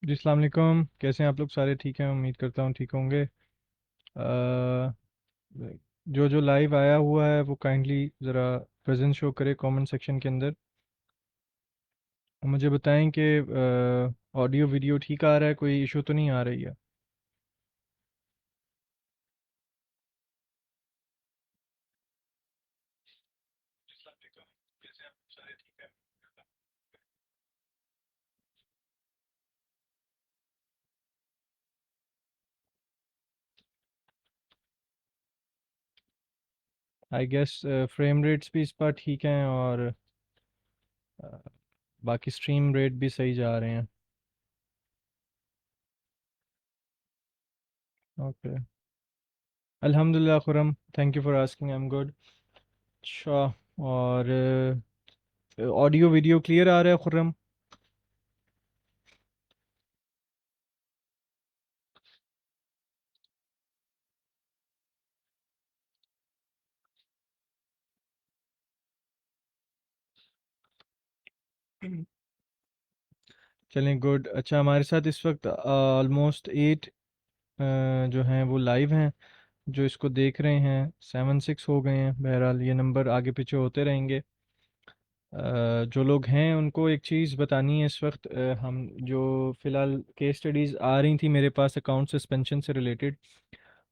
जी अस्सलाम वालेकुम। कैसे हैं आप लोग? सारे ठीक हैं? उम्मीद करता हूँ ठीक होंगे। जो जो लाइव आया हुआ है वो काइंडली ज़रा प्रेजेंस शो करे कमेंट सेक्शन के अंदर। मुझे बताएं कि ऑडियो वीडियो ठीक आ रहा है, कोई इशू तो नहीं आ रही है? आई गेस फ्रेम रेट्स भी इस बार ठीक हैं और अ, बाकी स्ट्रीम रेट भी सही जा रहे हैं। ओके, अल्हम्दुलिल्लाह Khurram, thank you for asking, I am good. अच्छा, और ऑडियो वीडियो क्लियर आ रहा है खुरम? चलें, गुड। अच्छा, हमारे साथ इस वक्त ऑलमोस्ट 8 जो हैं वो लाइव हैं। जो इसको देख रहे हैं 7 6 हो गए हैं। बहरहाल ये नंबर आगे पीछे होते रहेंगे। जो लोग हैं उनको एक चीज़ बतानी है इस वक्त। हम जो फ़िलहाल केस स्टडीज़ आ रही थी मेरे पास अकाउंट सस्पेंशन से रिलेटेड,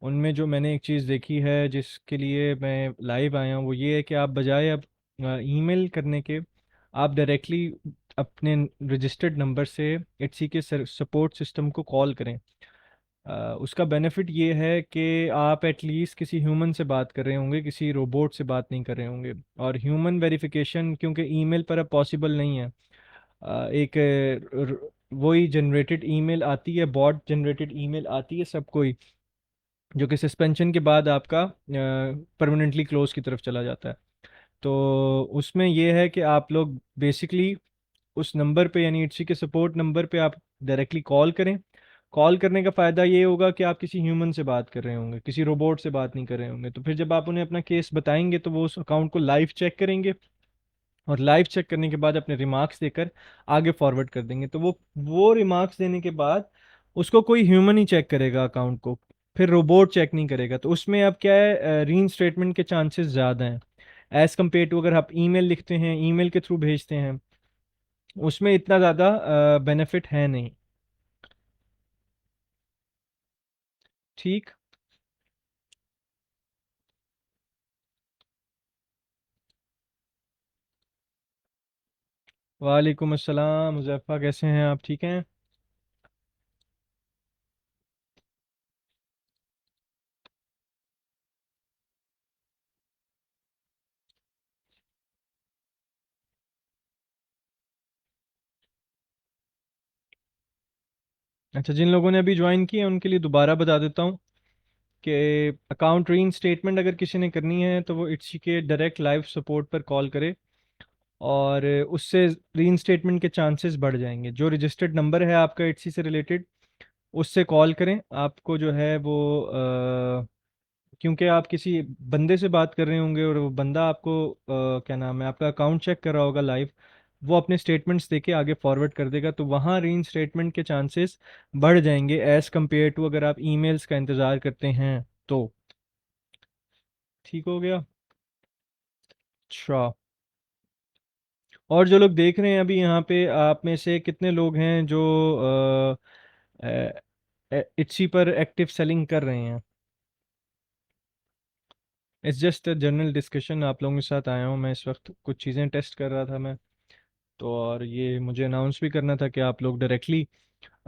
उनमें जो मैंने एक चीज़ देखी है जिसके लिए मैं लाइव आया हूँ वो ये है कि आप बजाय अब ईमेल करने के, आप डायरेक्टली अपने रजिस्टर्ड नंबर से एचसी के सपोर्ट सिस्टम को कॉल करें। उसका बेनिफिट ये है कि आप एटलीस्ट किसी ह्यूमन से बात कर रहे होंगे, किसी रोबोट से बात नहीं कर रहे होंगे। और ह्यूमन वेरिफिकेशन क्योंकि ईमेल पर अब पॉसिबल नहीं है। एक वही जनरेटेड ईमेल आती है, बॉट जनरेटेड ईमेल आती है सबको ही, जो कि सस्पेंशन के बाद आपका परमानेंटली क्लोज की तरफ चला जाता है। तो उसमें यह है कि आप लोग बेसिकली उस नंबर पे यानी इट्सी के सपोर्ट नंबर पे आप डायरेक्टली कॉल करें। कॉल करने का फ़ायदा ये होगा कि आप किसी ह्यूमन से बात कर रहे होंगे, किसी रोबोट से बात नहीं कर रहे होंगे। तो फिर जब आप उन्हें अपना केस बताएंगे तो वो उस अकाउंट को लाइव चेक करेंगे, और लाइव चेक करने के बाद अपने रिमार्क्स देकर आगे फॉरवर्ड कर देंगे। तो वो रिमार्क्स देने के बाद उसको कोई ह्यूमन ही चेक करेगा अकाउंट को, फिर रोबोट चेक नहीं करेगा। तो उसमें अब क्या है, रीइंस्टेटमेंट के चांसेस ज़्यादा हैं एज़ कम्पेयर टू अगर आप ईमेल लिखते हैं, ईमेल के थ्रू भेजते हैं, उसमें इतना ज़्यादा बेनिफिट है नहीं। ठीक। वालेकुम अस्सलाम मुज़फ़्फ़ा, कैसे हैं आप? ठीक हैं? अच्छा, जिन लोगों ने अभी ज्वाइन किया उनके लिए दोबारा बता देता हूँ कि अकाउंट री स्टेटमेंट अगर किसी ने करनी है तो वो इट्सी के डायरेक्ट लाइव सपोर्ट पर कॉल करे, और उससे री स्टेटमेंट के चांसेस बढ़ जाएंगे। जो रजिस्टर्ड नंबर है आपका इट्सी से रिलेटेड, उससे कॉल करें। आपको जो है वो क्योंकि आप किसी बंदे से बात कर रहे होंगे और वो बंदा आपको क्या नाम है, आपका अकाउंट चेक कर रहा होगा लाइव, वो अपने स्टेटमेंट्स देके आगे फॉरवर्ड कर देगा, तो वहाँ री स्टेटमेंट के चांसेस बढ़ जाएंगे एज़ कम्पेयर टू अगर आप ईमेल्स का इंतज़ार करते हैं तो। ठीक हो गया? अच्छा, और जो लोग देख रहे हैं अभी यहाँ पे, आप में से कितने लोग हैं जो इट्सी पर एक्टिव सेलिंग कर रहे हैं? It's just a general discussion, आप लोगों के साथ आया हूँ मैं इस वक्त। कुछ चीज़ें टेस्ट कर रहा था मैं तो, और ये मुझे अनाउंस भी करना था कि आप लोग डायरेक्टली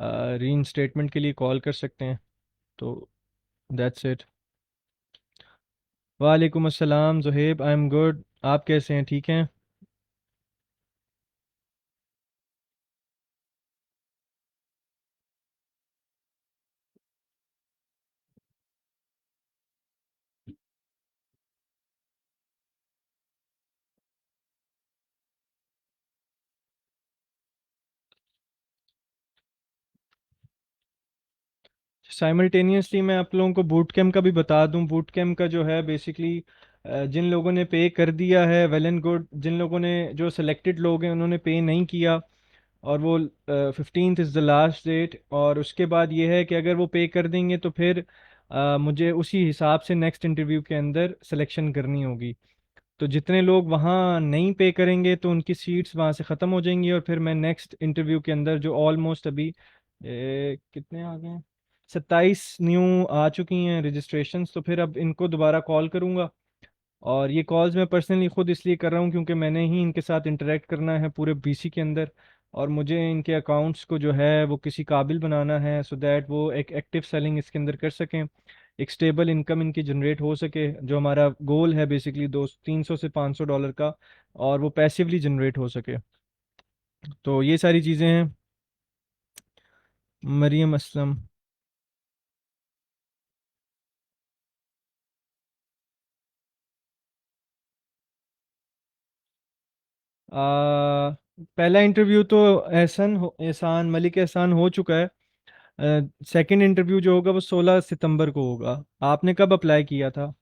री स्टेटमेंट के लिए कॉल कर सकते हैं। तो दैट्स इट। वालेकुम अस्सलाम ज़ुहैब, आई एम गुड। आप कैसे हैं? ठीक हैं? साइमल्टेनियसली मैं आप लोगों को बूट कैम्प का भी बता दूं। बूट कैम्प का जो है बेसिकली, जिन लोगों ने पे कर दिया है वेल एंड गुड, जिन लोगों ने, जो सिलेक्टेड लोग हैं उन्होंने पे नहीं किया, और वो 15th is the last date. और उसके बाद ये है कि अगर वो पे कर देंगे तो फिर मुझे उसी हिसाब से नेक्स्ट इंटरव्यू के अंदर सिलेक्शन करनी होगी। तो जितने लोग वहाँ नहीं पे करेंगे तो उनकी सीट्स वहाँ से ख़त्म हो जाएंगी, और फिर मैं नेक्स्ट इंटरव्यू के अंदर जो ऑलमोस्ट अभी कितने आ गए हैं, 27 न्यू आ चुकी हैं रजिस्ट्रेशंस, तो फिर अब इनको दोबारा कॉल करूँगा। और ये कॉल्स मैं पर्सनली खुद इसलिए कर रहा हूँ क्योंकि मैंने ही इनके साथ इंटरेक्ट करना है पूरे बीसी के अंदर, और मुझे इनके अकाउंट्स को जो है वो किसी काबिल बनाना है, सो दैट वो एक एक्टिव सेलिंग इसके अंदर कर सकें, एक स्टेबल इनकम इनकी जनरेट हो सके, जो हमारा गोल है बेसिकली 300 से 500 डॉलर का, और वो पैसिवली जनरेट हो सके। तो ये सारी चीज़ें हैं। मरियम असलम। पहला इंटरव्यू तो एहसान मलिक एहसान हो चुका है। सेकंड इंटरव्यू जो होगा वो 16 सितंबर को होगा। आपने कब अप्लाई किया था?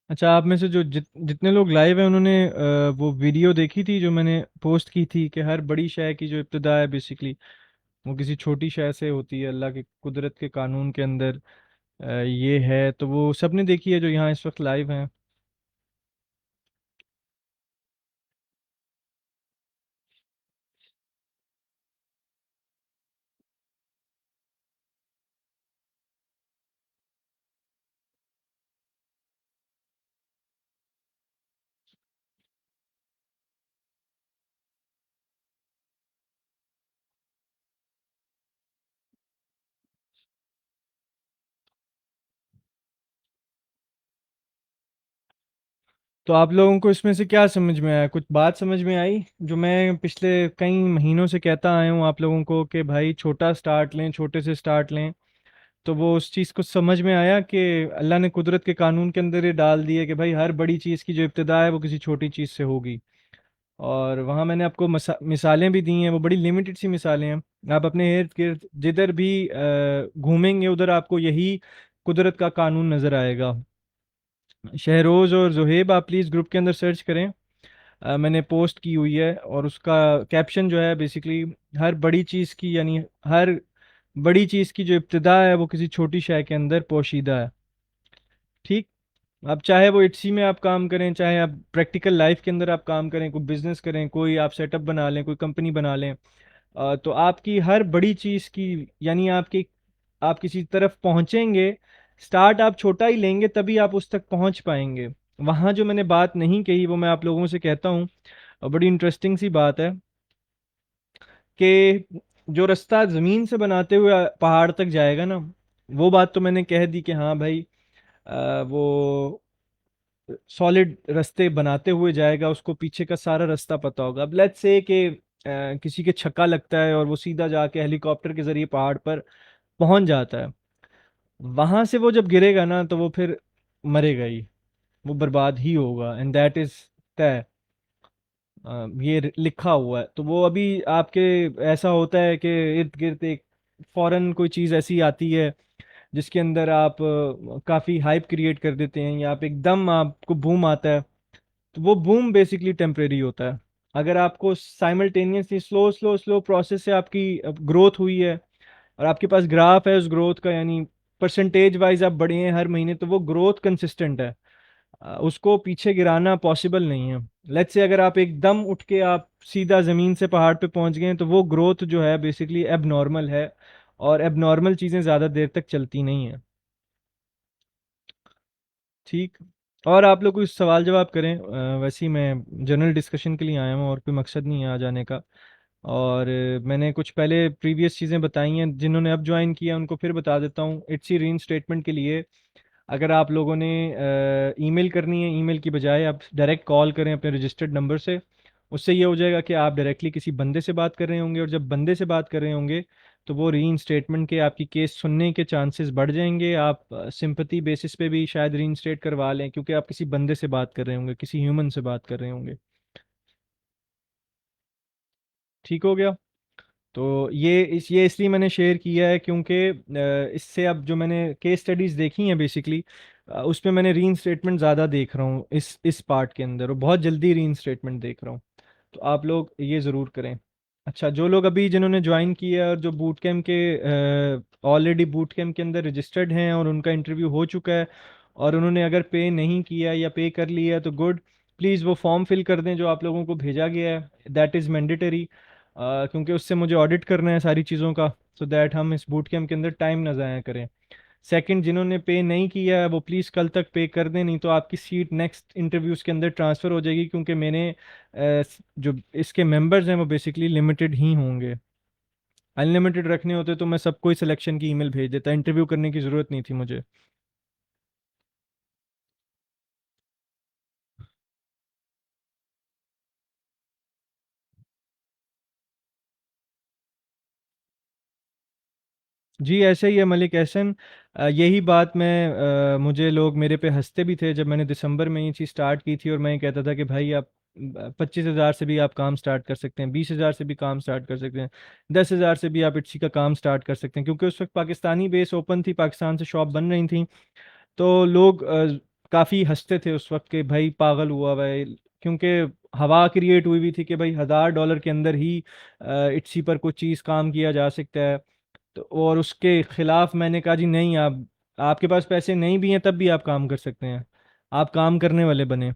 अच्छा, आप में से जो जितने लोग लाइव हैं उन्होंने वो वीडियो देखी थी जो मैंने पोस्ट की थी कि हर बड़ी शय की जो इब्तिदा है बेसिकली वो किसी छोटी शय से होती है, अल्लाह के कुदरत के कानून के अंदर ये है। तो वो सबने देखी है जो यहाँ इस वक्त लाइव हैं? तो आप लोगों को इसमें से क्या समझ में आया? कुछ बात समझ में आई जो मैं पिछले कई महीनों से कहता आया हूँ आप लोगों को कि भाई छोटा स्टार्ट लें, छोटे से स्टार्ट लें? तो वो उस चीज़ को समझ में आया कि अल्लाह ने कुदरत के कानून के अंदर ये डाल दिया कि भाई हर बड़ी चीज़ की जो इब्तिदा है वो किसी छोटी चीज़ से होगी। और वहाँ मैंने आपको मिसालें भी दी हैं, वो बड़ी लिमिटेड सी मिसालें हैं। आप अपने इर्द गिर्द जिधर भी घूमेंगे उधर आपको यही कुदरत का कानून नज़र आएगा। शहरोज़ और जुहेब, आप प्लीज़ ग्रुप के अंदर सर्च करें। मैंने पोस्ट की हुई है, और उसका कैप्शन जो है बेसिकली हर बड़ी चीज़ की, यानी हर बड़ी चीज़ की जो इब्तिदा है वो किसी छोटी शय के अंदर पोशीदा है। ठीक। अब चाहे वो इट्सी में आप काम करें, चाहे आप प्रैक्टिकल लाइफ के अंदर आप काम करें, कोई बिजनेस करें, कोई आप सेटअप बना लें, कोई कंपनी बना लें, तो आपकी हर बड़ी चीज़ की, यानी आपकी, आप किसी तरफ पहुंचेंगे, स्टार्ट आप छोटा ही लेंगे तभी आप उस तक पहुंच पाएंगे। वहां जो मैंने बात नहीं कही वो मैं आप लोगों से कहता हूँ, और बड़ी इंटरेस्टिंग सी बात है कि जो रास्ता ज़मीन से बनाते हुए पहाड़ तक जाएगा ना, वो बात तो मैंने कह दी कि हाँ भाई वो सॉलिड रास्ते बनाते हुए जाएगा, उसको पीछे का सारा रास्ता पता होगा। अब लेट्स से कि किसी के छक्का लगता है और वो सीधा जाके हेलीकॉप्टर के जरिए पहाड़ पर पहुंच जाता है, वहां से वो जब गिरेगा ना तो वो फिर मरेगा ही, वो बर्बाद ही होगा, एंड दैट इज तय। ये लिखा हुआ है। तो वो अभी आपके ऐसा होता है कि इर्द गिर्द एक फौरन कोई चीज़ ऐसी आती है जिसके अंदर आप काफ़ी हाइप क्रिएट कर देते हैं, या आप एकदम आपको बूम आता है, तो वो बूम बेसिकली टेम्परेरी होता है। अगर आपको simultaneously slow slow slow process से आपकी ग्रोथ हुई है, और आपके पास ग्राफ है उस ग्रोथ का, यानी परसेंटेज वाइज आप बढ़े हैं हर महीने, तो वो ग्रोथ कंसिस्टेंट है। उसको पीछे गिराना पॉसिबल नहीं है। लेट्स से अगर आप एकदम उठ के आप सीधा ज़मीन से पहाड़ पे पहुंच गए हैं, तो वो ग्रोथ जो है बेसिकली एबनॉर्मल है, और एबनॉर्मल चीज़ें ज़्यादा देर तक चलती नहीं है। ठीक। और आप लोग कुछ सवाल जवाब करें, वैसे ही मैं जनरल डिस्कशन के लिए आया हूँ और कोई मकसद नहीं है आ जाने का। और मैंने कुछ पहले प्रीवियस चीज़ें बताई हैं, जिन्होंने अब ज्वाइन किया उनको फिर बता देता हूँ इट्स री स्टेटमेंट के लिए। अगर आप लोगों ने ईमेल करनी है, ईमेल की बजाय आप डायरेक्ट कॉल करें अपने रजिस्टर्ड नंबर से। उससे ये हो जाएगा कि आप डायरेक्टली किसी बंदे से बात कर रहे होंगे, और जब बंदे से बात कर रहे होंगे तो वो रीइंस्टेटमेंट के आपकी केस सुनने के चांसेस बढ़ जाएंगे। आप सिंपथी बेसिस पे भी शायद रीइंस्टेट करवा लें, क्योंकि आप किसी बंदे से बात कर रहे होंगे, किसी ह्यूमन से बात कर रहे होंगे। ठीक हो गया। तो ये इसलिए मैंने शेयर किया है क्योंकि इससे अब जो मैंने केस स्टडीज़ देखी हैं बेसिकली, उसमें मैंने रीइंस्टेटमेंट ज़्यादा देख रहा हूँ इस पार्ट के अंदर, और बहुत जल्दी रीइंस्टेटमेंट देख रहा हूँ। तो आप लोग ये ज़रूर करें। अच्छा, जो लोग अभी जिन्होंने ज्वाइन किया है और जो बूट कैम्प के ऑलरेडी बूट कैम्प के अंदर रजिस्टर्ड हैं और उनका इंटरव्यू हो चुका है, और उन्होंने अगर पे नहीं किया या पे कर लिया है तो गुड। प्लीज़ वो फॉर्म फिल कर दें जो आप लोगों को भेजा गया है, दैट इज़ मैंडेटरी। क्योंकि उससे मुझे ऑडिट करना है सारी चीज़ों का, सो दैट हम इस बूट कैम्प के अंदर टाइम ना ज़ाया करें। सेकंड, जिन्होंने पे नहीं किया है वो प्लीज़ कल तक पे कर दें, नहीं तो आपकी सीट नेक्स्ट इंटरव्यूज़ के अंदर ट्रांसफ़र हो जाएगी, क्योंकि मैंने जो इसके मेंबर्स हैं वो बेसिकली लिमिटेड ही होंगे। अनलिमिटेड रखने होते तो मैं सबको ही सिलेक्शन की ईमेल भेज देता, इंटरव्यू करने की ज़रूरत नहीं थी मुझे। जी ऐसे ही है मलिक एहसन। यही बात मुझे लोग मेरे पे हंसते भी थे जब मैंने दिसंबर में ये चीज़ स्टार्ट की थी, और मैं ये कहता था कि भाई आप 25,000 से भी आप काम स्टार्ट कर सकते हैं, 20,000 से भी काम स्टार्ट कर सकते हैं, 10,000 से भी आप इट्सी का काम स्टार्ट कर सकते हैं, क्योंकि उस वक्त पाकिस्तानी बेस ओपन थी, पाकिस्तान से शॉप बन रही थी। तो लोग काफ़ी हंसते थे उस वक्त के, भाई पागल हुआ भाई, क्योंकि हवा क्रिएट हुई हुई थी कि भाई $1,000 के अंदर ही इट्सी पर कुछ चीज़ काम किया जा सकता है। तो और उसके खिलाफ मैंने कहा जी नहीं, आप आपके पास पैसे नहीं भी हैं तब भी आप काम कर सकते हैं, आप काम करने वाले बने।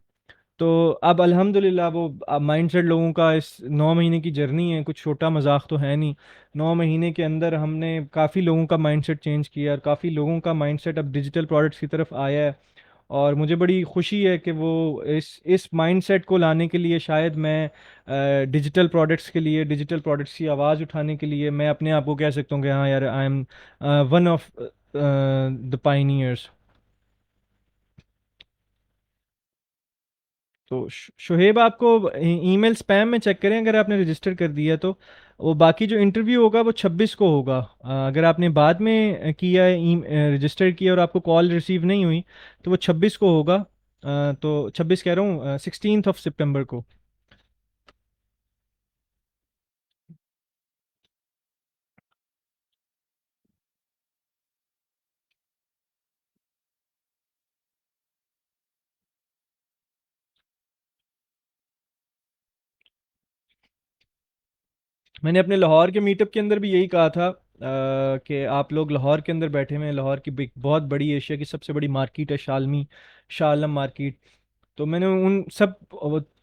तो अब अल्हम्दुलिल्लाह वो माइंडसेट लोगों का, इस 9 महीने की जर्नी है, कुछ छोटा मजाक तो है नहीं। 9 महीने के अंदर हमने काफ़ी लोगों का माइंडसेट चेंज किया, और काफ़ी लोगों का माइंडसेट अब डिजिटल प्रोडक्ट्स की तरफ आया है। और मुझे बड़ी खुशी है कि वो इस माइंडसेट को लाने के लिए, शायद मैं डिजिटल प्रोडक्ट्स के लिए, डिजिटल प्रोडक्ट्स की आवाज़ उठाने के लिए मैं अपने आप को कह सकता हूँ कि हाँ यार, I am one of the Pioneers. तो शुहेब, आपको ईमेल स्पैम में चेक करें अगर आपने रजिस्टर कर दिया तो। वो बाकी जो इंटरव्यू होगा वो 26 को होगा। अगर आपने बाद में किया है, रजिस्टर किया और आपको कॉल रिसीव नहीं हुई, तो वो 26 को होगा। तो 26 कह रहा हूँ, 16 सितंबर को। मैंने अपने लाहौर के मीटअप के अंदर भी यही कहा था कि आप लोग लाहौर के अंदर बैठे हुए हैं, लाहौर की बहुत बड़ी, एशिया की सबसे बड़ी मार्केट है शालमी, शालम मार्केट। तो मैंने उन सब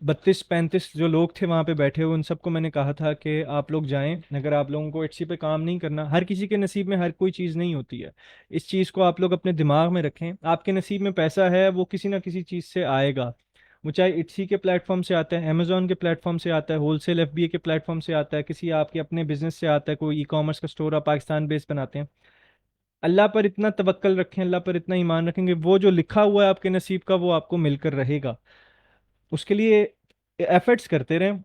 32-35 जो लोग थे वहाँ पे बैठे हुए, उन सबको मैंने कहा था कि आप लोग जाएं, अगर आप लोगों को एटसी पे काम नहीं करना, हर किसी के नसीब में हर कोई चीज़ नहीं होती है। इस चीज़ को आप लोग अपने दिमाग में रखें, आपके नसीब में पैसा है वो किसी ना किसी चीज़ से आएगा। वो चाहे इट्सी के प्लेटफॉर्म से आता है, अमेजोन के प्लेटफॉर्म से आता है, होलसेल एफबीए के प्लेटफॉर्म से आता है, किसी आपके अपने बिजनेस से आता है, कोई ई कॉमर्स का स्टोर आप पाकिस्तान बेस बनाते हैं। अल्लाह पर इतना तवक्कल रखें, अल्लाह पर इतना ईमान रखेंगे, वो जो लिखा हुआ है आपके नसीब का वो आपको मिलकर रहेगा। उसके लिए एफर्ट्स करते रहें।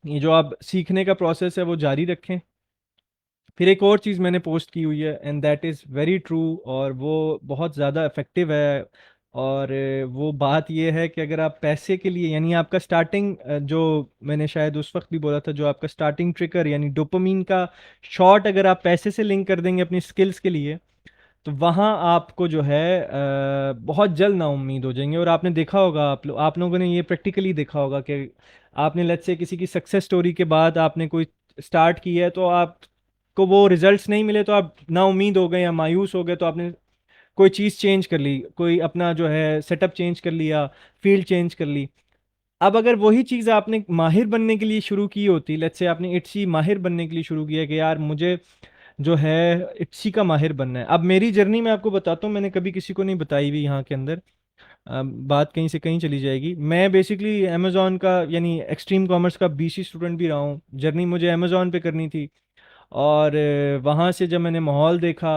ये जो आप सीखने का प्रोसेस है वो जारी रखें। फिर एक और चीज़ मैंने पोस्ट की हुई है, and that is very true, और वो बहुत ज़्यादा इफ़ेक्टिव है। और वो बात ये है कि अगर आप पैसे के लिए, यानी आपका स्टार्टिंग, जो मैंने शायद उस वक्त भी बोला था, जो आपका स्टार्टिंग ट्रिगर यानी डोपामीन का शॉट, अगर आप पैसे से लिंक कर देंगे अपनी स्किल्स के लिए, तो वहाँ आपको जो है बहुत जल्द ना उम्मीद हो जाएंगे। और आपने देखा होगा, आप लोगों ने ये प्रैक्टिकली देखा होगा कि आपने लेट्स से किसी की सक्सेस स्टोरी के बाद आपने कोई स्टार्ट किया है, तो आपको वो रिजल्ट्स नहीं मिले तो आप ना उम्मीद हो गए या मायूस हो गए, तो आपने कोई चीज़ चेंज कर ली, कोई अपना जो है सेटअप चेंज कर लिया, फील्ड चेंज कर ली। अब अगर वही चीज़ आपने माहिर बनने के लिए शुरू की होती, लेट्स से आपने इट्सी माहिर बनने के लिए शुरू किया कि यार मुझे जो है इट्सी का माहिर बनना है। अब मेरी जर्नी मैं आपको बताता हूँ, मैंने कभी किसी को नहीं बताई हुई यहाँ के अंदर। बात कहीं से कहीं चली जाएगी। मैं बेसिकली अमेजोन का यानी एक्सट्रीम कॉमर्स का बीसी स्टूडेंट भी रहा हूँ। जर्नी मुझे अमेजोन पे करनी थी, और वहाँ से जब मैंने माहौल देखा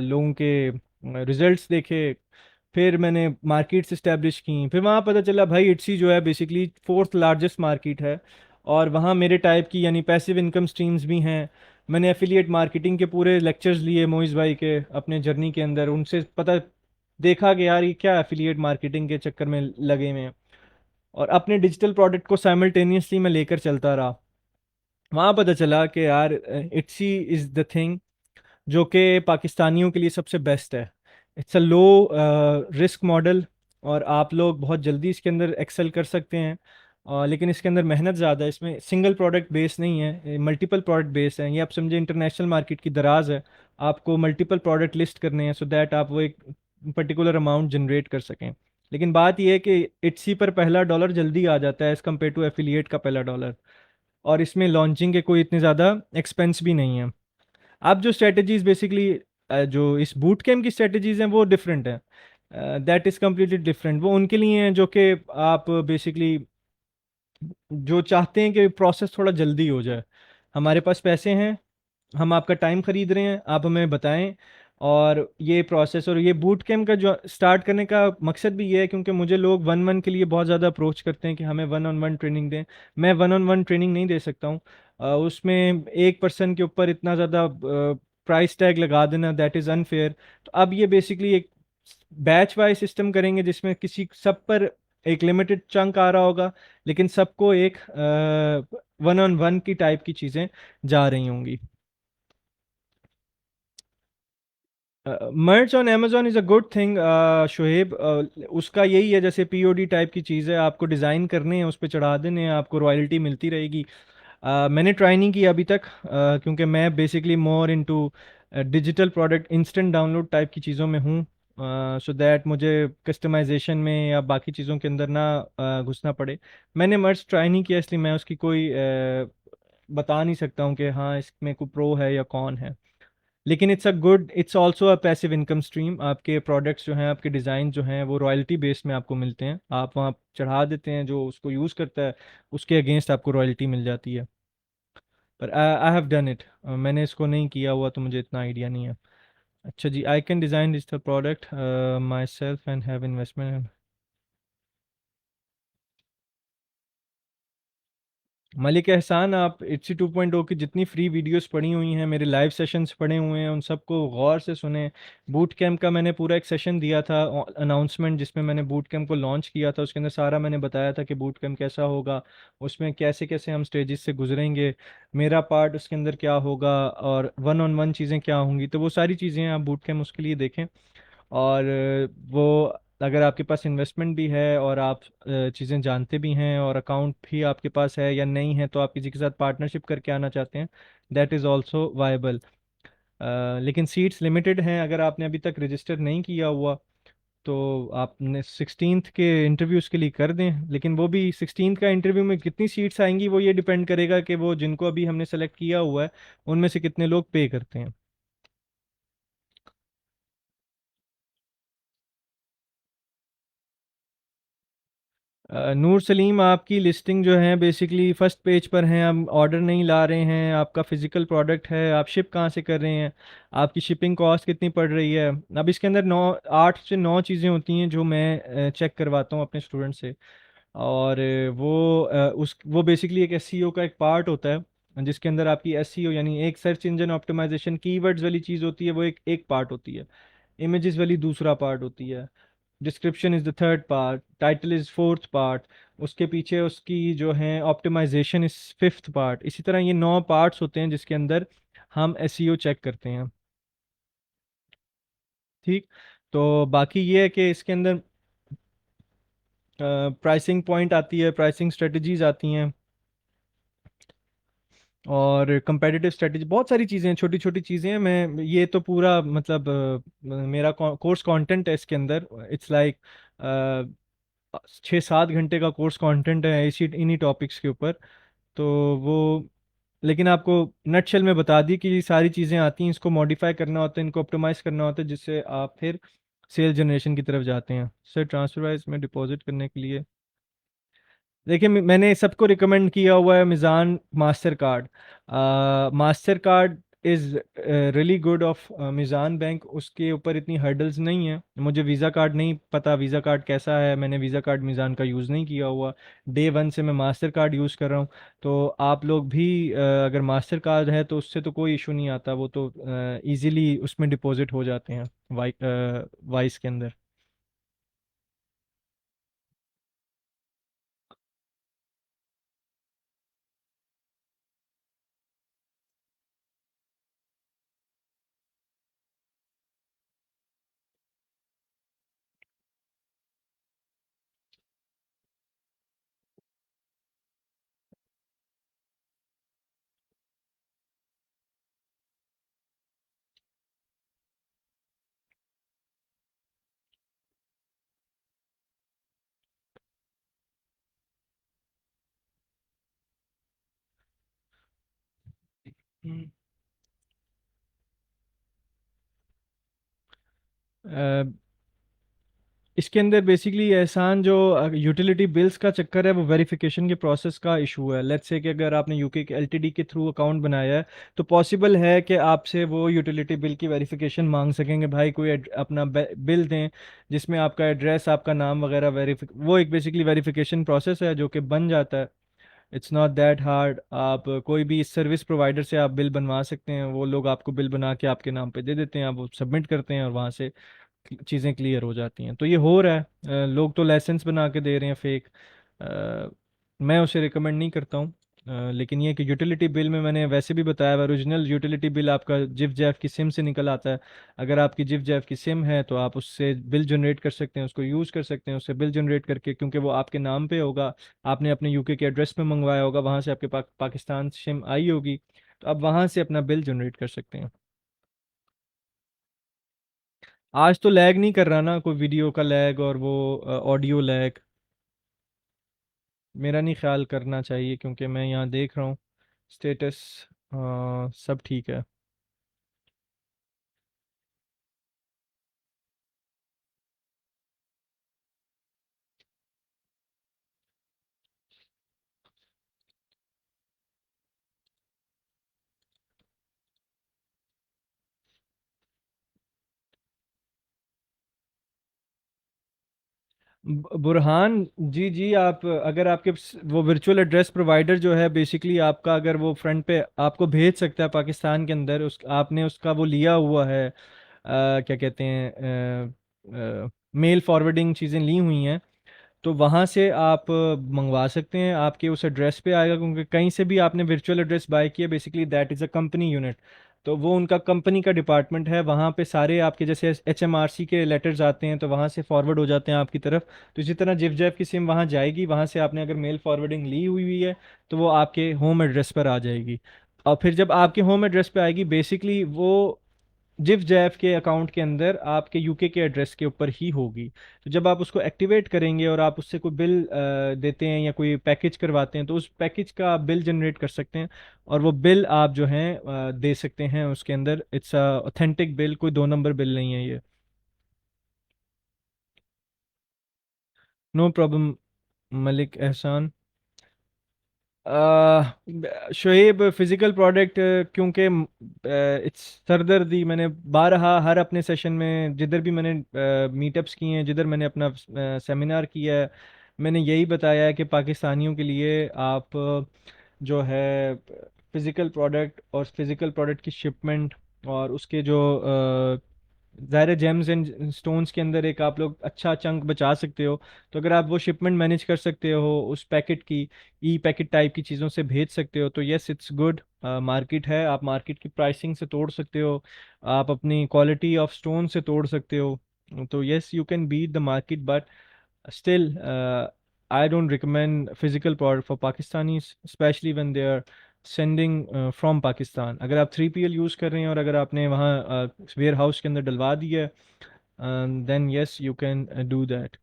लोगों के, रिजल्ट्स देखे, फिर मैंने मार्केट्स इस्टेब्लिश की, फिर वहाँ पता चला भाई इट्सी जो है बेसिकली फोर्थ लार्जेस्ट मार्केट है, और वहाँ मेरे टाइप की यानी पैसिव इनकम स्ट्रीम्स भी हैं। मैंने एफिलिएट मार्केटिंग के पूरे लेक्चर्स लिए मोइज़ भाई के अपने जर्नी के अंदर, उनसे पता देखा कि यार ये क्या एफिलिएट मार्केटिंग के चक्कर में लगे हुए हैं, और अपने डिजिटल प्रोडक्ट को साइमल्टेनियसली मैं लेकर चलता रहा। वहाँ पता चला कि यार इट्सी इज़ द थिंग जो कि पाकिस्तानियों के लिए सबसे बेस्ट है। It's a low risk model, और आप लोग बहुत जल्दी इसके अंदर एक्सेल कर सकते हैं। लेकिन इसके अंदर मेहनत ज़्यादा है, इसमें सिंगल प्रोडक्ट बेस नहीं है, मल्टीपल प्रोडक्ट बेस है। ये आप समझे इंटरनेशनल मार्केट की दराज है, आपको मल्टीपल प्रोडक्ट लिस्ट करने हैं सो दैट आप वो एक पर्टिकुलर अमाउंट जनरेट कर सकें। लेकिन बात यह है कि इट्सी पर पहला डॉलर जल्दी आ जाता है एज़ कम्पेयर टू एफिलिएट का पहला डॉलर, और इसमें लॉन्चिंग के कोई इतने ज़्यादा एक्सपेंस भी नहीं है। आप जो स्ट्रेटजीज बेसिकली जो इस बूट कैम्प की स्ट्रेटजीज हैं वो डिफरेंट है, दैट इज़ कम्प्लीटली डिफरेंट। वो उनके लिए हैं जो कि आप बेसिकली जो चाहते हैं कि प्रोसेस थोड़ा जल्दी हो जाए। हमारे पास पैसे हैं, हम आपका टाइम खरीद रहे हैं, आप हमें बताएं। और ये प्रोसेस और ये बूट कैम्प का जो स्टार्ट करने का मकसद भी ये है क्योंकि मुझे लोग वन वन के लिए बहुत ज़्यादा अप्रोच करते हैं कि हमें वन ऑन वन ट्रेनिंग दें। मैं वन ऑन वन ट्रेनिंग नहीं दे सकता हूँ। उसमें एक पर्सन के ऊपर इतना ज़्यादा प्राइस टैग लगा देना दैट इज़ अनफेयर। तो अब ये बेसिकली एक बैच वाइज सिस्टम करेंगे जिसमें किसी सब पर एक लिमिटेड चंक आ रहा होगा, लेकिन सबको एक वन ऑन वन की टाइप की चीज़ें जा रही होंगी। Merch on Amazon is a good thing Shoaib. उसका यही है, जैसे पीओडी टाइप की चीज़ है, आपको डिज़ाइन करने हैं, उस पर चढ़ा देने हैं, आपको रॉयल्टी मिलती रहेगी। मैंने ट्राई नहीं किया अभी तक, क्योंकि मैं basically more into digital product instant download type की चीज़ों में हूँ, सो दैट मुझे कस्टमाइजेशन में या बाकी चीज़ों के अंदर ना घुसना पड़े। मैंने मर्च ट्राई नहीं किया, इसलिए मैं उसकी कोई बता नहीं सकता हूँ कि हाँ इसमें कोई प्रो है या कौन है। लेकिन it's a good, it's also a passive income stream. आपके प्रोडक्ट्स जो हैं, आपके डिज़ाइन जो हैं, वो रॉयल्टी बेस में आपको मिलते हैं। आप वहाँ चढ़ा देते हैं, जो उसको यूज़ करता है उसके अगेंस्ट आपको रॉयल्टी मिल जाती है। पर आई हैव डन इट, मैंने इसको नहीं किया हुआ तो मुझे इतना आइडिया नहीं है। अच्छा जी, I can design digital product myself and have investment. Malik Ehsan, आप इट्सी 2.0 की जितनी फ्री वीडियोस पड़ी हुई हैं, मेरे लाइव सेशंस पड़े हुए हैं, उन सबको गौर से सुने। बूट कैंप का मैंने पूरा एक सेशन दिया था अनाउंसमेंट, जिसमें मैंने बूट कैंप को लॉन्च किया था। उसके अंदर सारा मैंने बताया था कि बूट कैंप कैसा होगा, उसमें कैसे कैसे हम स्टेजेस से गुजरेंगे, मेरा पार्ट उसके अंदर क्या होगा, और वन ऑन वन चीज़ें क्या होंगी। तो वो सारी चीज़ें आप बूट कैंप उसके लिए देखें। और वो अगर आपके पास इन्वेस्टमेंट भी है और आप चीज़ें जानते भी हैं और अकाउंट भी आपके पास है, या नहीं है तो आप किसी के साथ पार्टनरशिप करके आना चाहते हैं, दैट इज़ ऑल्सो वायबल। लेकिन सीट्स लिमिटेड हैं, अगर आपने अभी तक रजिस्टर नहीं किया हुआ तो आपने 16th के इंटरव्यूज़ के लिए कर दें। लेकिन वो भी 16th का इंटरव्यू में कितनी सीट्स आएंगी वो ये डिपेंड करेगा कि वो जिनको अभी हमने सेलेक्ट किया हुआ है उनमें से कितने लोग पे करते हैं। नूर सलीम, आपकी लिस्टिंग जो है बेसिकली फर्स्ट पेज पर है, हम ऑर्डर नहीं ला रहे हैं, आपका फिजिकल प्रोडक्ट है, आप शिप कहाँ से कर रहे हैं, आपकी शिपिंग कॉस्ट कितनी पड़ रही है। अब इसके अंदर 8 से 9 चीज़ें होती हैं जो मैं चेक करवाता हूँ अपने स्टूडेंट से। और वो बेसिकली एक एसईओ का एक पार्ट होता है, जिसके अंदर आपकी एसईओ यानी एक सर्च इंजन ऑप्टिमाइजेशन कीवर्ड्स वाली चीज़ होती है, वो एक एक पार्ट होती है। इमेजेस वाली दूसरा पार्ट होती है। Description is the third part, title is fourth part, उसके पीछे उसकी जो है ऑप्टिमाइजेशन इज़ फिफ्थ पार्ट। इसी तरह ये 9 पार्ट्स होते हैं जिसके अंदर हम एसईओ चेक करते हैं। ठीक। तो बाकी ये है कि इसके अंदर प्राइसिंग पॉइंट आती है, प्राइसिंग स्ट्रेटजीज आती हैं, और कंपेटिटिव स्ट्रेटजी, बहुत सारी चीज़ें हैं, छोटी छोटी चीज़ें हैं। मैं ये तो पूरा मतलब मेरा कोर्स कंटेंट है इसके अंदर, इट्स लाइक 6-7 घंटे का कोर्स कंटेंट है इसी इन्हीं टॉपिक्स के ऊपर। तो वो, लेकिन आपको नटशेल में बता दी कि ये सारी चीज़ें आती हैं, इसको मॉडिफाई करना होता है, इनको ऑप्टिमाइज करना होता है, जिससे आप फिर सेल जनरेशन की तरफ जाते हैं। सर ट्रांसफर वाइज में डिपॉजिट करने के लिए, देखिए मैंने सबको रिकमेंड किया हुआ है Meezan master card. Master card is really good of Meezan bank, उसके ऊपर इतनी हर्डल्स नहीं है। मुझे वीज़ा कार्ड नहीं पता वीज़ा कार्ड कैसा है, मैंने वीज़ा कार्ड मिज़ान का यूज़ नहीं किया हुआ। डे वन से मैं मास्टर कार्ड यूज़ कर रहा हूँ। तो आप लोग भी अगर मास्टर कार्ड है तो उससे तो कोई इशू नहीं आता, वो तो इजीली उसमें डिपॉजिट हो जाते हैं वाइस के अंदर। हम्म। इसके अंदर बेसिकली एहसान जो यूटिलिटी बिल्स का चक्कर है वो वेरिफिकेशन के प्रोसेस का इशू है। लेट्स से कि अगर आपने यूके के एलटीडी के थ्रू अकाउंट बनाया है तो पॉसिबल है कि आपसे वो यूटिलिटी बिल की वेरिफिकेशन मांग सकेंगे, भाई कोई अपना बिल दें जिसमें आपका एड्रेस आपका नाम वगैरह वेरीफिक, वो एक बेसिकली वेरिफिकेशन प्रोसेस है जो कि बन जाता है। It's not that hard. आप कोई भी सर्विस प्रोवाइडर से आप बिल बनवा सकते हैं, वो लोग आपको बिल बना के आपके नाम पे दे देते हैं, आप वो सबमिट करते हैं और वहाँ से चीज़ें क्लियर हो जाती हैं। तो ये हो रहा है। लोग तो लाइसेंस बना के दे रहे हैं फेक। मैं उसे रिकमेंड नहीं करता हूँ। लेकिन ये कि यूटिलिटी बिल में मैंने वैसे भी बताया हुआ, ओरिजिनल यूटिलिटी बिल आपका जिफ जैफ की सिम से निकल आता है। अगर आपकी जिफ जैफ की सिम है तो आप उससे बिल जनरेट कर सकते हैं, उसको यूज़ कर सकते हैं, उससे बिल जनरेट करके, क्योंकि वो आपके नाम पे होगा, आपने अपने यूके के एड्रेस पे मंगवाया होगा, वहाँ से आपके पाकिस्तान सिम आई होगी, तो आप वहाँ से अपना बिल जनरेट कर सकते हैं। आज तो लैग नहीं कर रहा ना कोई, वीडियो का लैग और वो ऑडियो लैग मेरा नहीं ख्याल करना चाहिए, क्योंकि मैं यहाँ देख रहा हूँ स्टेटस सब ठीक है। बुरहान जी जी, आप अगर आपके वो वर्चुअल एड्रेस प्रोवाइडर जो है बेसिकली आपका, अगर वो फ्रंट पे आपको भेज सकता है पाकिस्तान के अंदर, उस आपने उसका वो लिया हुआ है, क्या कहते हैं, मेल फॉरवर्डिंग चीज़ें ली हुई हैं, तो वहाँ से आप मंगवा सकते हैं, आपके उस एड्रेस पे आएगा। क्योंकि कहीं से भी आपने वर्चुअल एड्रेस बाय किया, basically that is a company unit, तो वो उनका कंपनी का डिपार्टमेंट है, वहाँ पे सारे आपके जैसे HMRC के लेटर्स आते हैं तो वहाँ से फॉरवर्ड हो जाते हैं आपकी तरफ। तो इसी तरह जिप जैप की सिम वहाँ जाएगी, वहाँ से आपने अगर मेल फॉरवर्डिंग ली हुई है तो वो आपके होम एड्रेस पर आ जाएगी। और फिर जब आपके होम एड्रेस पे आएगी, बेसिकली वो जिफ जैफ के अकाउंट के अंदर आपके यूके के एड्रेस के ऊपर ही होगी। तो जब आप उसको एक्टिवेट करेंगे और आप उससे कोई बिल देते हैं या कोई पैकेज करवाते हैं, तो उस पैकेज का आप बिल जनरेट कर सकते हैं और वो बिल आप जो हैं दे सकते हैं उसके अंदर। इट्स ऑथेंटिक बिल, कोई दो नंबर बिल नहीं है ये। नो प्रॉब्लम मलिक एहसान। शुएब फिजिकल प्रोडक्ट, क्योंकि इट्स सरदर्दी, मैंने बारहा हर अपने सेशन में जिधर भी मैंने मीटअप्स किए हैं, जिधर मैंने अपना सेमिनार किया है, मैंने यही बताया है कि पाकिस्तानियों के लिए आप जो है फिजिकल प्रोडक्ट और फिजिकल प्रोडक्ट की शिपमेंट और उसके जो ज़ाहिर जेम्स एंड स्टोन्स के अंदर एक आप लोग अच्छा चंक बचा सकते हो। तो अगर आप वो शिपमेंट मैनेज कर सकते हो उस पैकेट की, ई पैकेट टाइप की चीज़ों से भेज सकते हो, तो यस इट्स गुड। मार्केट है, आप मार्केट की प्राइसिंग से तोड़ सकते हो, आप अपनी क्वालिटी ऑफ स्टोन से तोड़ सकते हो। तो yes you can beat the market, but still I don't recommend physical product for Pakistanis, especially when they are sending from Pakistan। अगर आप 3PL यूज़ कर रहे हैं और अगर आपने वहाँ वेयर हाउस के अंदर डलवा दिया है, then yes you can do that.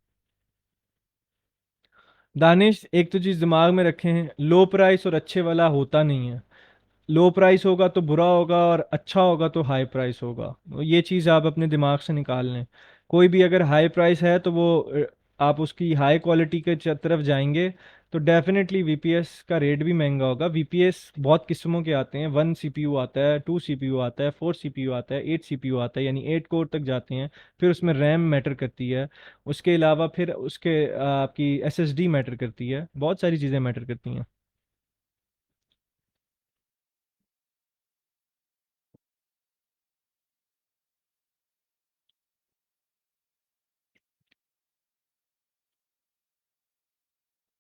Danish, एक तो चीज़ दिमाग में रखें, लो प्राइस और अच्छे वाला होता नहीं है। लो प्राइस होगा तो बुरा होगा और अच्छा होगा तो हाई प्राइस होगा। तो ये चीज़ आप अपने दिमाग से निकाल लें। कोई भी अगर हाई प्राइस है तो वो आप उसकी हाई क्वालिटी के तरफ जाएंगे तो डेफिनेटली वीपीएस का रेट भी महंगा होगा। वीपीएस बहुत किस्मों के आते हैं, 1 सीपीयू आता है, 2 सीपीयू आता है, 4 सीपीयू आता है, 8 सीपीयू आता है, यानी 8 कोर तक जाते हैं। फिर उसमें रैम मैटर करती है, उसके अलावा फिर उसके आपकी एसएसडी मैटर करती है, बहुत सारी चीज़ें मैटर करती हैं।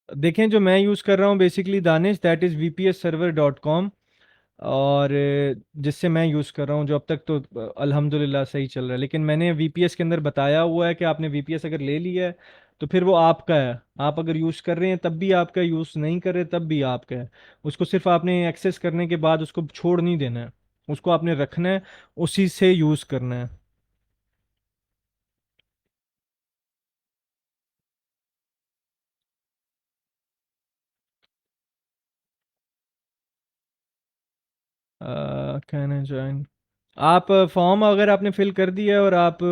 देखें, जो मैं यूज़ कर रहा हूँ basically Danish, that is vpsserver.com। और जिससे मैं यूज़ कर रहा हूँ जो अब तक तो अल्हम्दुलिल्लाह सही चल रहा है। लेकिन मैंने वीपीएस के अंदर बताया हुआ है कि आपने वीपीएस अगर ले लिया है तो फिर वो आपका है। आप अगर यूज़ कर रहे हैं तब भी आपका, यूज़ नहीं कर रहे तब भी आपका है। उसको सिर्फ आपने एक्सेस करने के बाद उसको छोड़ नहीं देना है, उसको आपने रखना है, उसी से यूज़ करना है। कहना ज्वाइन, आप फॉर्म अगर आपने फिल कर दिया है और आप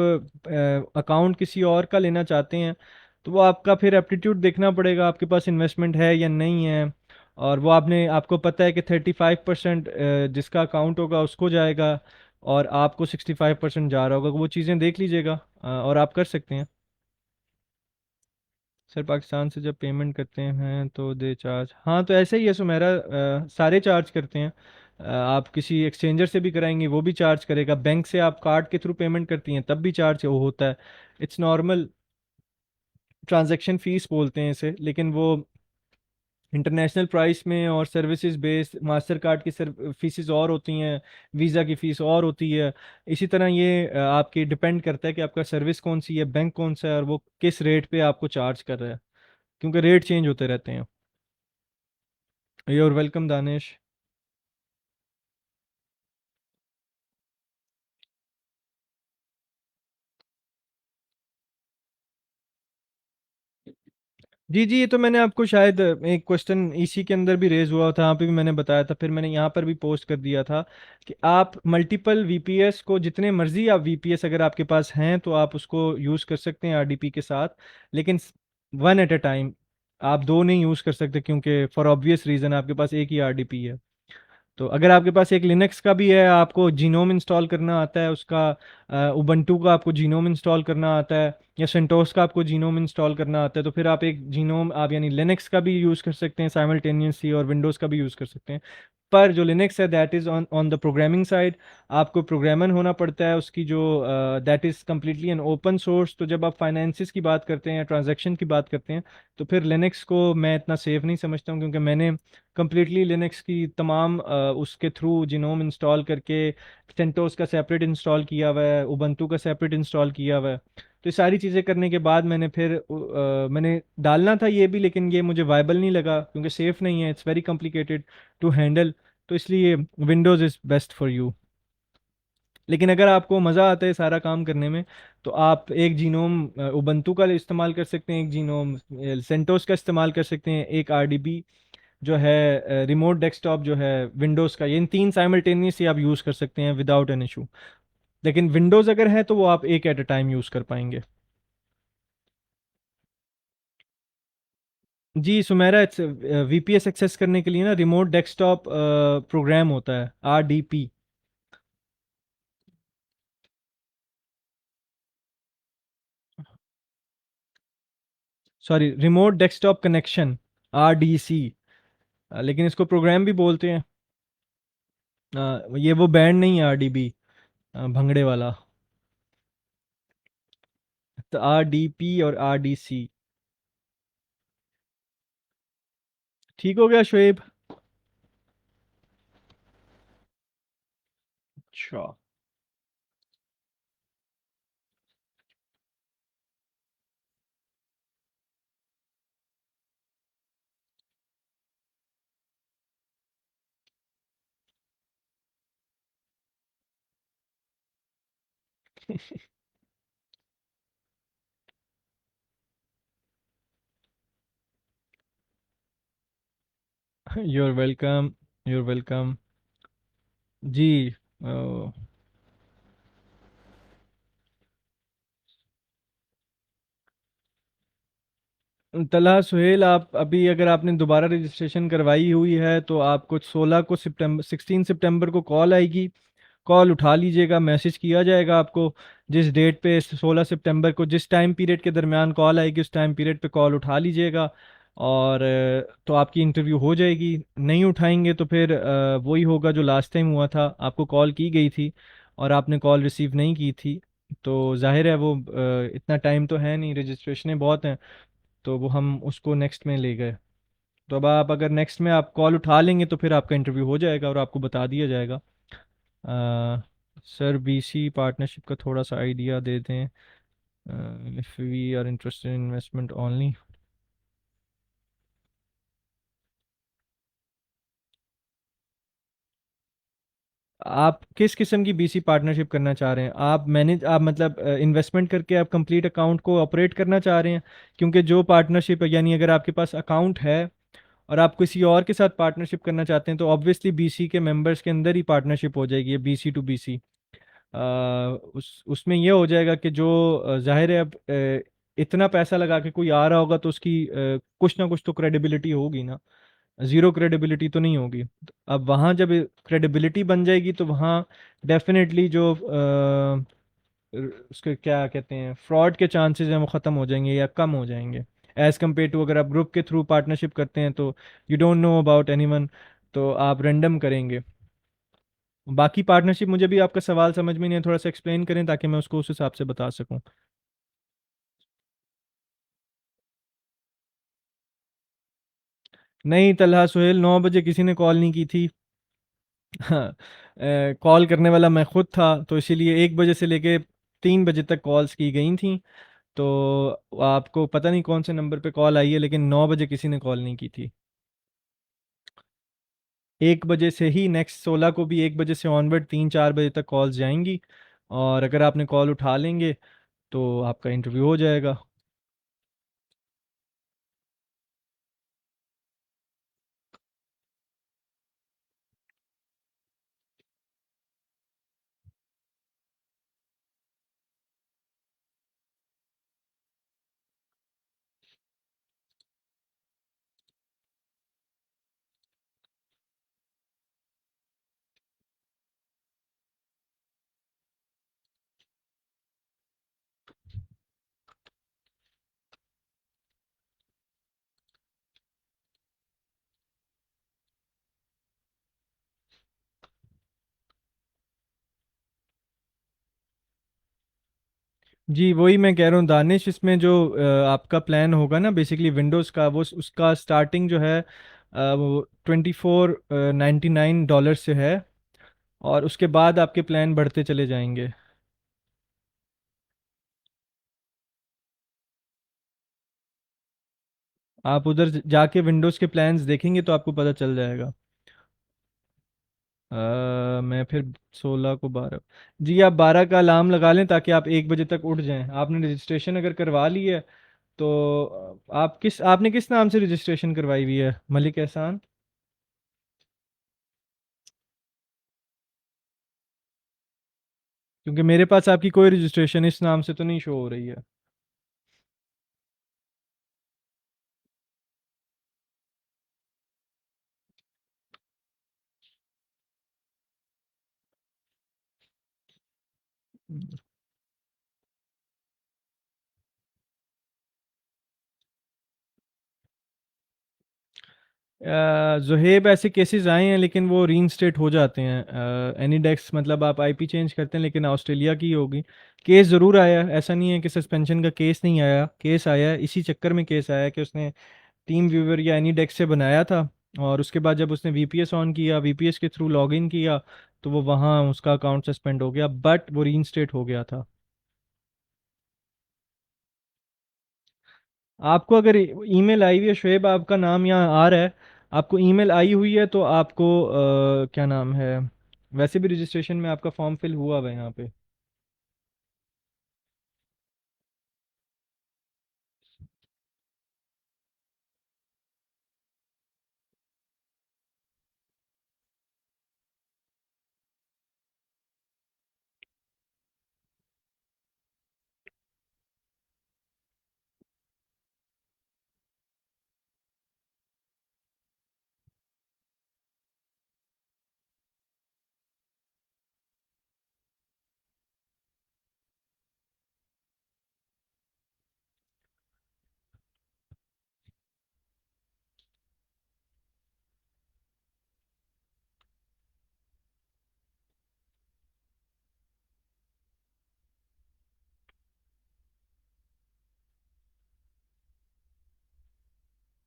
अकाउंट किसी और का लेना चाहते हैं तो वो आपका फिर एप्टीट्यूड देखना पड़ेगा, आपके पास इन्वेस्टमेंट है या नहीं है। और वो आपने, आपको पता है कि 35% जिसका अकाउंट होगा उसको जाएगा और आपको 65% जा रहा होगा, वो चीज़ें देख लीजिएगा और आप कर सकते हैं। सर पाकिस्तान से जब पेमेंट करते हैं तो दे चार्ज, हाँ तो ऐसे ही है सुमेरा, सारे चार्ज करते हैं। आप किसी एक्सचेंजर से भी कराएंगे वो भी चार्ज करेगा, बैंक से आप कार्ड के थ्रू पेमेंट करती हैं तब भी चार्ज वो होता है। इट्स नॉर्मल, ट्रांजैक्शन फीस बोलते हैं इसे, लेकिन वो इंटरनेशनल प्राइस में और सर्विसेज बेस्ड मास्टर कार्ड की फीसेस और होती हैं, वीज़ा की फ़ीस और होती है। इसी तरह ये आपकी डिपेंड करता है कि आपका सर्विस कौन सी है, बैंक कौन सा है, और वो किस रेट पे आपको चार्ज कर रहा है, क्योंकि रेट चेंज होते रहते हैं। You're welcome Danish. जी जी, ये तो मैंने आपको शायद एक क्वेश्चन इसी के अंदर भी रेज हुआ था, यहाँ पे भी मैंने बताया था, फिर मैंने यहाँ पर भी पोस्ट कर दिया था कि आप मल्टीपल वीपीएस को, जितने मर्जी आप वीपीएस अगर आपके पास हैं तो आप उसको यूज़ कर सकते हैं आरडीपी के साथ, लेकिन वन एट अ टाइम। आप दो नहीं यूज़ कर सकते क्योंकि फॉर ऑब्वियस रीज़न आपके पास एक ही आरडीपी है। तो अगर आपके पास एक लिनक्स का भी है, आपको जीनोम इंस्टॉल करना आता है उसका, उबंटू का आपको जीनोम इंस्टॉल करना आता है, या सेंटोस का आपको जीनोम इंस्टॉल करना आता है, तो फिर आप एक जीनोम, आप यानी लिनक्स का भी यूज़ कर सकते हैं साइमल्टेनियसली और विंडोज़ का भी यूज़ कर सकते हैं। पर जो लिनक्स है that is on on the programming side, आपको प्रोग्रामर होना पड़ता है उसकी, जो that is completely an open source. तो जब आप फाइनेंसिस की बात करते हैं, ट्रांजैक्शन की बात करते हैं, तो फिर लिनक्स को मैं इतना सेफ नहीं समझता हूँ, क्योंकि मैंने कम्प्लीटली लिनक्स की तमाम उसके थ्रू जिनोम इंस्टॉल करके, सेंटोस का सेपरेट इंस्टॉल किया हुआ है, उबंटू का सेपरेट इंस्टॉल किया हुआ है। तो ये सारी चीज़ें करने के बाद मैंने फिर मैंने डालना था ये भी, लेकिन ये मुझे वायबल नहीं लगा क्योंकि सेफ़ नहीं है, it's very complicated to handle. तो इसलिए Windows is best for you. लेकिन अगर आपको मज़ा आता है सारा काम करने में तो आप एक जीनोम उबंटू का इस्तेमाल कर सकते हैं, एक जीनोम सेंटोस का इस्तेमाल कर सकते हैं, एक आरडीबी जो है रिमोट डेस्कटॉप जो है विंडोज़ का। ये इन तीन साइमल्टेनियसली आप यूज़ कर सकते हैं विदाउट एन इशू। लेकिन विंडोज़ अगर है तो वो आप एक एट अ टाइम यूज़ कर पाएंगे। जी सुमेरा, इट्स वीपीएस एक्सेस करने के लिए ना रिमोट डेस्कटॉप प्रोग्राम होता है, RDP. Sorry, remote desktop connection, RDC. लेकिन इसको प्रोग्राम भी बोलते हैं। ये वो बैंड नहीं है आरडीबी, भंगड़े वाला। तो आरडीपी और आरडीसी। ठीक हो गया शुएब? अच्छा। You're welcome, you're welcome. जी। अ, तलहा सुहेल, आप अभी अगर आपने दोबारा रजिस्ट्रेशन करवाई हुई है तो आपको 16 सितंबर को कॉल आएगी। कॉल उठा लीजिएगा, मैसेज किया जाएगा आपको। जिस डेट पे 16 सितंबर को जिस टाइम पीरियड के दरमियान कॉल आएगी उस टाइम पीरियड पे कॉल उठा लीजिएगा। और तो आपकी इंटरव्यू हो जाएगी। नहीं उठाएंगे तो फिर वही होगा जो लास्ट टाइम हुआ था, आपको कॉल की गई थी और आपने कॉल रिसीव नहीं की थी। तो जाहिर है वो इतना टाइम तो है नहीं, रजिस्ट्रेशनें बहुत हैं, तो वो हम उसको नेक्स्ट में ले गए। तो अब आप अगर नेक्स्ट में आप कॉल उठा लेंगे तो फिर आपका इंटरव्यू हो जाएगा और आपको बता दिया जाएगा। सर, बीसी पार्टनरशिप का थोड़ा सा आइडिया दे दें। If we are interested in investment only. आप किस किस्म की बीसी पार्टनरशिप करना चाह रहे हैं? आप मतलब इन्वेस्टमेंट करके आप कंप्लीट अकाउंट को ऑपरेट करना चाह रहे हैं? क्योंकि जो पार्टनरशिप यानी अगर आपके पास अकाउंट है और आप किसी और के साथ पार्टनरशिप करना चाहते हैं तो ऑब्वियसली बीसी के मेंबर्स के अंदर ही पार्टनरशिप हो जाएगी, बीसी टू बीसी। उस उसमें ये हो जाएगा कि जो जाहिर है अब इतना पैसा लगा के कोई आ रहा होगा तो उसकी कुछ ना कुछ तो क्रेडिबिलिटी होगी ना। ज़ीरो क्रेडिबिलिटी तो नहीं होगी। अब वहाँ जब क्रेडिबिलिटी बन जाएगी तो वहाँ डेफिनेटली जो उसके क्या कहते हैं, फ्रॉड के चांसेस हैं वो ख़त्म हो जाएंगे या कम हो जाएंगे। एज़ कम्पेयर टू अगर आप ग्रुप के थ्रू पार्टनरशिप करते हैं तो you don't know about anyone, तो आप रेंडम करेंगे। बाकी पार्टनरशिप मुझे भी आपका सवाल समझ में नहीं है, थोड़ा सा एक्सप्लेन करें ताकि मैं उसको उस हिसाब से बता सकूं। नहीं तलहा सुहेल, 9 बजे किसी ने कॉल नहीं की थी। हाँ, कॉल करने वाला मैं खुद था, तो इसीलिए 1 बजे से लेके 3 बजे तक कॉल्स की गई थी। तो आपको पता नहीं कौन से नंबर पे कॉल आई है, लेकिन 9 बजे किसी ने कॉल नहीं की थी। 1 बजे से ही नेक्स्ट 16 को भी 1 बजे से ऑनवर्ड 3-4 बजे तक कॉल्स जाएंगी। और अगर आपने कॉल उठा लेंगे तो आपका इंटरव्यू हो जाएगा। जी वही मैं कह रहा हूँ दानिश, इसमें जो आपका प्लान होगा ना बेसिकली विंडोज़ का, वो उसका स्टार्टिंग जो है वो 2499 से है। और उसके बाद आपके प्लान बढ़ते चले जाएंगे। आप उधर जाके विंडोज़ के प्लान्स देखेंगे तो आपको पता चल जाएगा। मैं फिर 16 को 12। जी आप 12 का अलार्म लगा लें ताकि आप 1 बजे तक उठ जाएं। आपने रजिस्ट्रेशन अगर करवा ली है तो आपने किस नाम से रजिस्ट्रेशन करवाई हुई है? मलिक एहसान? क्योंकि मेरे पास आपकी कोई रजिस्ट्रेशन इस नाम से तो नहीं शो हो रही है। जुहेब, ऐसे केसेस आए हैं लेकिन वो रीइंस्टेट हो जाते हैं। एनी डेस्क मतलब आप आईपी चेंज करते हैं लेकिन ऑस्ट्रेलिया की होगी। केस ज़रूर आया है, ऐसा नहीं है कि सस्पेंशन का केस नहीं आया, केस आया है। इसी चक्कर में केस आया कि उसने टीम व्यूअर या एनी डेस्क से बनाया था और उसके बाद जब उसने वीपीएस ऑन किया, वीपीएस के थ्रू लॉगिन किया, तो वो वहाँ उसका अकाउंट सस्पेंड हो गया, बट वो रीइंस्टेट हो गया था। आपको अगर ईमेल आई हुई है, शुएब आपका नाम यहाँ आ रहा है, आपको ईमेल आई हुई है तो आपको क्या नाम है, वैसे भी रजिस्ट्रेशन में आपका फॉर्म फिल हुआ हुआ है यहाँ पे।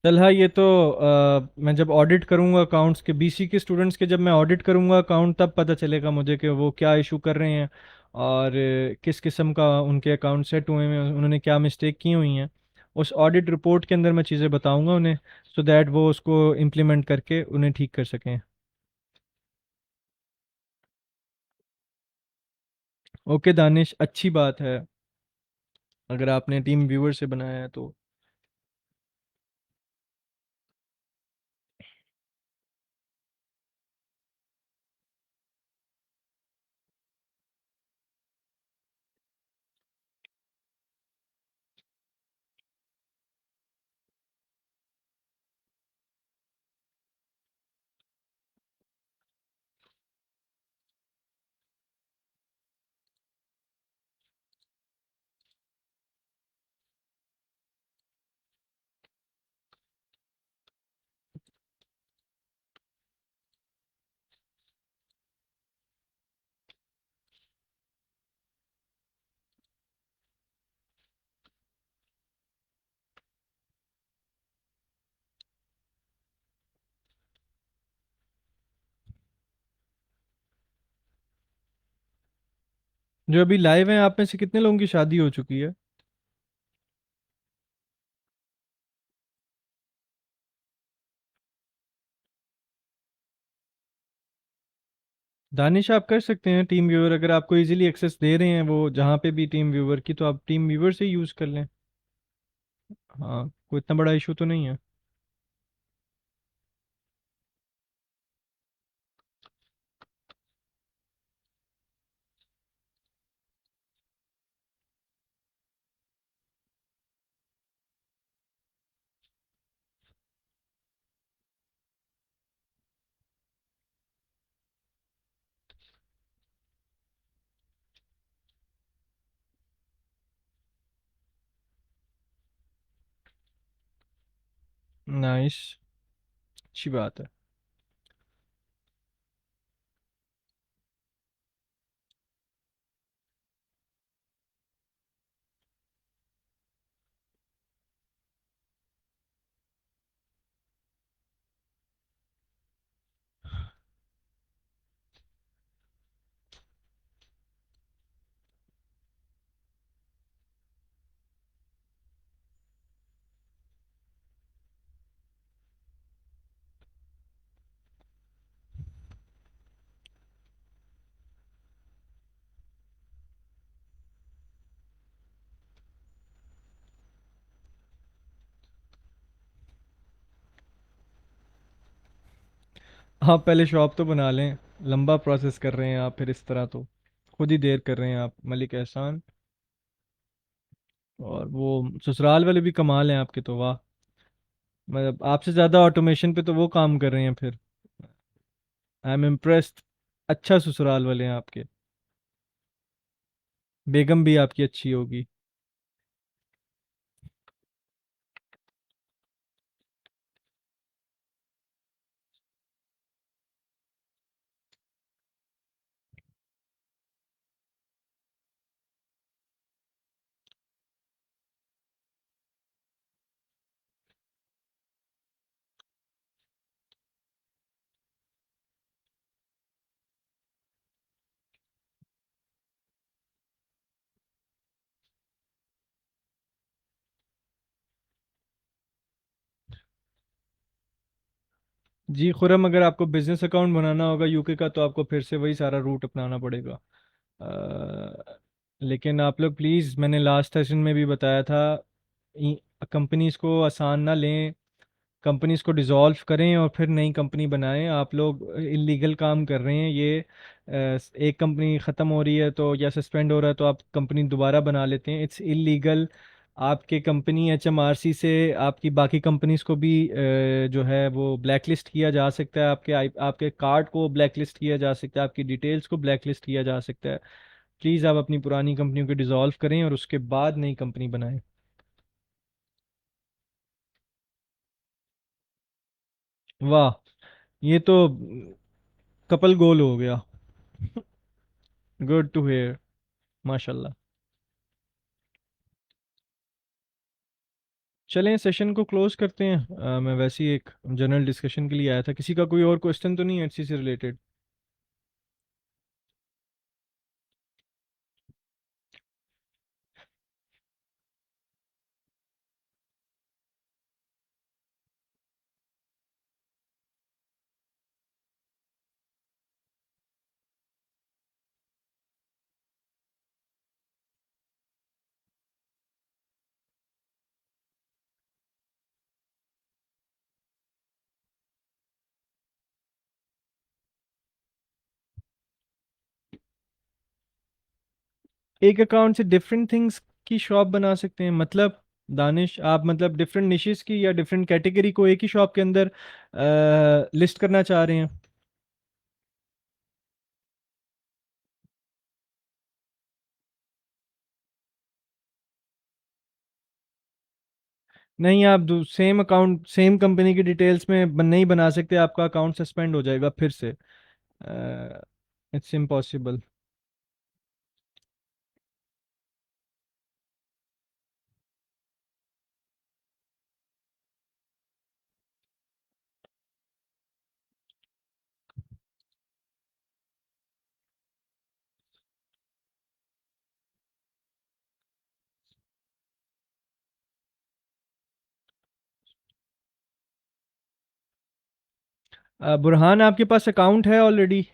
तलहा ये तो मैं जब ऑडिट करूंगा अकाउंट्स के, बीसी के स्टूडेंट्स के जब मैं ऑडिट करूंगा अकाउंट, तब पता चलेगा मुझे कि वो क्या इशू कर रहे हैं और किस किस्म का उनके अकाउंट सेट हुए हैं, उन्होंने क्या मिस्टेक की हुई हैं। उस ऑडिट रिपोर्ट के अंदर मैं चीज़ें बताऊंगा उन्हें, सो दैट वो उसको इम्प्लीमेंट करके उन्हें ठीक कर सकें। ओके दानिश, अच्छी बात है अगर आपने टीम व्यूअर से बनाया है तो। जो अभी लाइव हैं, आप में से कितने लोगों की शादी हो चुकी है? दानिश, आप कर सकते हैं टीम व्यूअर, अगर आपको इजीली एक्सेस दे रहे हैं वो जहाँ पे भी टीम व्यूअर की, तो आप टीम व्यूअर से यूज़ कर लें। हाँ, कोई इतना बड़ा इशू तो नहीं है। नाइस, अच्छी बात है। आप पहले शॉप तो बना लें, लंबा प्रोसेस कर रहे हैं आप, फिर इस तरह तो खुद ही देर कर रहे हैं आप, मलिक एहसान। और वो ससुराल वाले भी कमाल हैं आपके तो, वाह। मतलब आपसे ज़्यादा ऑटोमेशन पे तो वो काम कर रहे हैं फिर। I am impressed. अच्छा ससुराल वाले हैं आपके। बेगम भी आपकी अच्छी होगी। जी खुरम, अगर आपको बिजनेस अकाउंट बनाना होगा यूके का, तो आपको फिर से वही सारा रूट अपनाना पड़ेगा। लेकिन आप लोग प्लीज़, मैंने लास्ट सेशन में भी बताया था, कंपनीज को आसान ना लें, कंपनीज को डिसॉल्व करें और फिर नई कंपनी बनाएं। आप लोग इलीगल काम कर रहे हैं ये। एक कंपनी ख़त्म हो रही है तो, या सस्पेंड हो रहा है तो आप कंपनी दोबारा बना लेते हैं, इट्स इलीगल। आपके कंपनी एचएमआरसी से आपकी बाकी कंपनीज को भी जो है वो ब्लैकलिस्ट किया जा सकता है, आपके कार्ड को ब्लैकलिस्ट किया जा सकता है, आपकी डिटेल्स को ब्लैकलिस्ट किया जा सकता है। प्लीज़ आप अपनी पुरानी कंपनियों को डिसॉल्व करें और उसके बाद नई कंपनी बनाएं। वाह, ये तो कपल गोल हो गया। गुड टू हेयर, माशाल्लाह। चलें सेशन को क्लोज करते हैं। मैं वैसे ही एक जनरल डिस्कशन के लिए आया था। किसी का कोई और क्वेश्चन तो नहीं है इसी से रिलेटेड? एक अकाउंट से डिफरेंट थिंग्स की शॉप बना सकते हैं मतलब? दानिश, आप मतलब डिफरेंट निशेस की या डिफरेंट कैटेगरी को एक ही शॉप के अंदर लिस्ट करना चाह रहे हैं? नहीं, आप सेम अकाउंट सेम कंपनी की डिटेल्स में नहीं बना सकते। आपका अकाउंट सस्पेंड हो जाएगा फिर से। It's impossible. बुरहान, आपके पास अकाउंट है ऑलरेडी?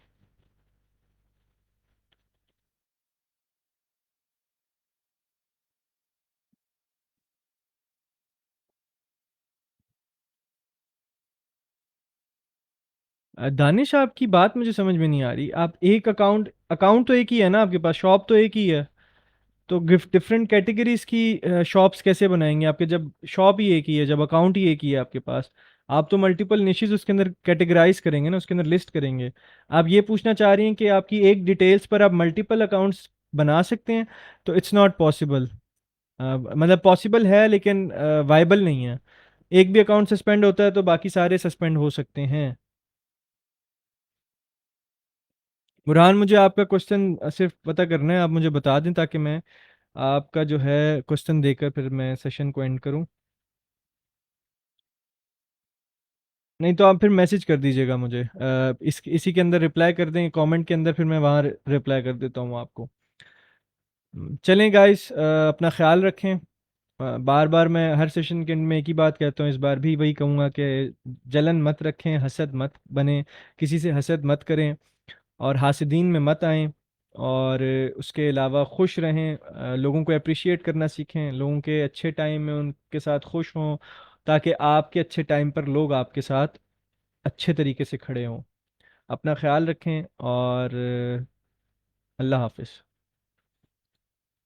दानिश, आपकी बात मुझे समझ में नहीं आ रही। आप एक अकाउंट अकाउंट तो एक ही है ना आपके पास, शॉप तो एक ही है। तो गिफ्ट डिफरेंट कैटेगरीज की शॉप्स कैसे बनाएंगे आपके, जब शॉप ही एक ही है, जब अकाउंट ही एक ही है आपके पास? आप तो मल्टीपल निशेस उसके अंदर कैटेगराइज करेंगे ना, उसके अंदर लिस्ट करेंगे। आप ये पूछना चाह रही हैं कि आपकी एक डिटेल्स पर आप मल्टीपल अकाउंट्स बना सकते हैं? तो इट्स नॉट पॉसिबल। मतलब पॉसिबल है लेकिन वाइबल नहीं है। एक भी अकाउंट सस्पेंड होता है तो बाकी सारे सस्पेंड हो सकते हैं। बुरहान, मुझे आपका क्वेश्चन सिर्फ पता करना है, आप मुझे बता दें ताकि मैं आपका जो है क्वेश्चन देकर फिर मैं सेशन को एंड करूं। नहीं तो आप फिर मैसेज कर दीजिएगा मुझे, इसी के अंदर रिप्लाई कर दें कमेंट के अंदर, फिर मैं वहाँ रिप्लाई कर देता हूँ आपको। चलें गाइस, अपना ख्याल रखें। बार बार मैं हर सेशन के end में एक ही बात कहता हूँ, इस बार भी वही कहूँगा कि जलन मत रखें, हसद मत बने, किसी से हसद मत करें और हासिदीन में मत आएं। और उसके अलावा खुश रहें, लोगों को अप्रिशिएट करना सीखें, लोगों के अच्छे टाइम में उनके साथ खुश हों, ताकि आपके अच्छे टाइम पर लोग आपके साथ अच्छे तरीके से खड़े हों। अपना ख्याल रखें और अल्लाह हाफिज़।